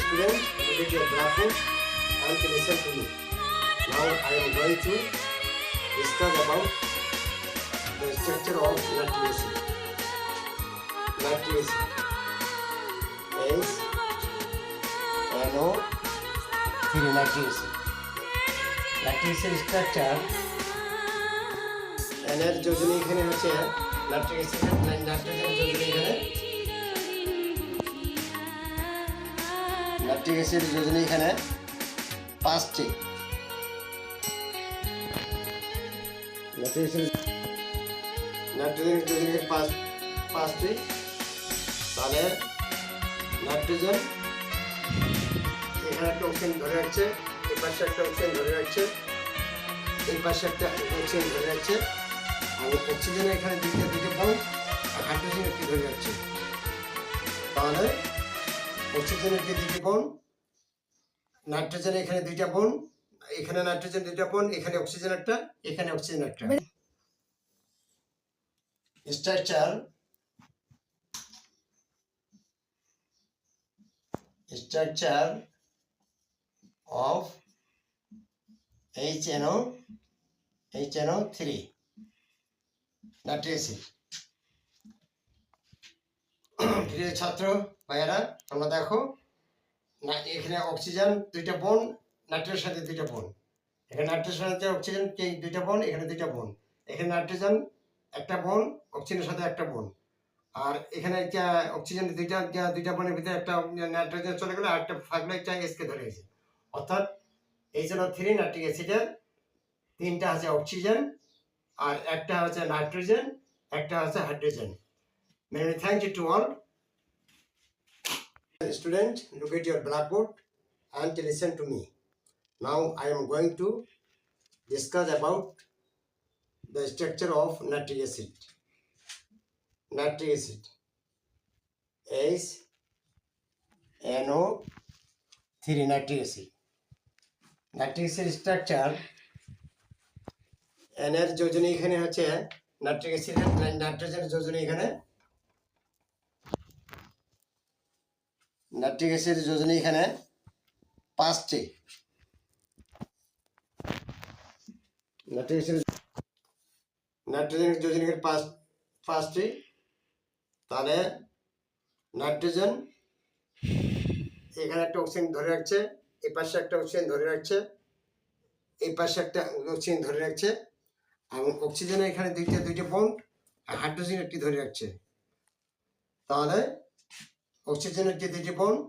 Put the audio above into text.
student, look at your blackboard and listen to me. Now I am going to discuss about the structure of nitric acid. Nitric acid is NO3 nitric acid. Nitric acid structure N এর যোজনী এখানে হচ্ছে nitric অ্যাসিডের nitrogen যোজনী এখানে nitric acid যোজনী এখানে 5টি নাইট্রিক অ্যাসিড নাইট্রোজেন যোজনী 5টি তাহলে নাইট্রোজেন এখানে একটা অক্সিজেন ধরে রাখছে এই পাশে একটা অক্সিজেন ধরে রাখছে এই পাশে একটা অক্সিজেন ধরে রাখছে আর অক্সিজেনের এখানে দুইটা বন্ড আর হাইড্রোজেন একটি ধরে রাখছে তাহলে অক্সিজেনের কি দুইটা বন্ড নাইট্রোজেনের এখানে দুইটা বন্ড এখানে নাইট্রোজেন দুইটা বন্ড এখানে অক্সিজেন একটা এখানে অক্সিজেন একটা structure of HNO3 nitric acid প্রিয় ছাত্র ভাইয়েরা তোমরা দেখো না এখানে অক্সিজেন দুইটা বন্ড নাইট্রোজেনের সাথে দুইটা বন্ড এখানে নাইট্রোজেনের সাথে অক্সিজেন দুইটা বন্ড এখানে দুইটা বন্ড এখানে নাইট্রোজেন একটা বন্ড অক্সিজেনের সাথে একটা বন্ড আর এখানে অক্সিজেন দুইটা বন্ডের ভিতরে একটা নাইট্রোজেন চলে গেলে আর একটা থাকলে একটা এসকে ধরে গেছে অর্থাৎ HNO3 নাইট্রিক অ্যাসিডের তিনটা আছে অক্সিজেন আর একটা হচ্ছে নাইট্রোজেন একটা হচ্ছে hydrogen many thank you to all student look at your blackboard and listen to me now I am going to discuss about the structure of nitric acid is NO3 nitric acid nitric acid structure N এর যোজনী এখানে হচ্ছে nitric অ্যাসিডের নাইট্রোজেনের যোজনী এখানে nitric অ্যাসিডের যোজনী এখানে 5টি নাইট্রিক অ্যাসিড নাইট্রোজেনের যোজনী এখানে 5টি তাহলে নাইট্রোজেন এখানে একটা অক্সিজেন ধরে রাখছে এই পাশে একটা অক্সিজেন ধরে রাখছে এই পাশে একটা অক্সিজেন ধরে রাখছে এবং অক্সিজেনের এখানে দুইটা বন্ড আর হাইড্রোজেন একটি ধরে রাখছে তাহলে অক্সিজেনের যে দুইটি বন্ড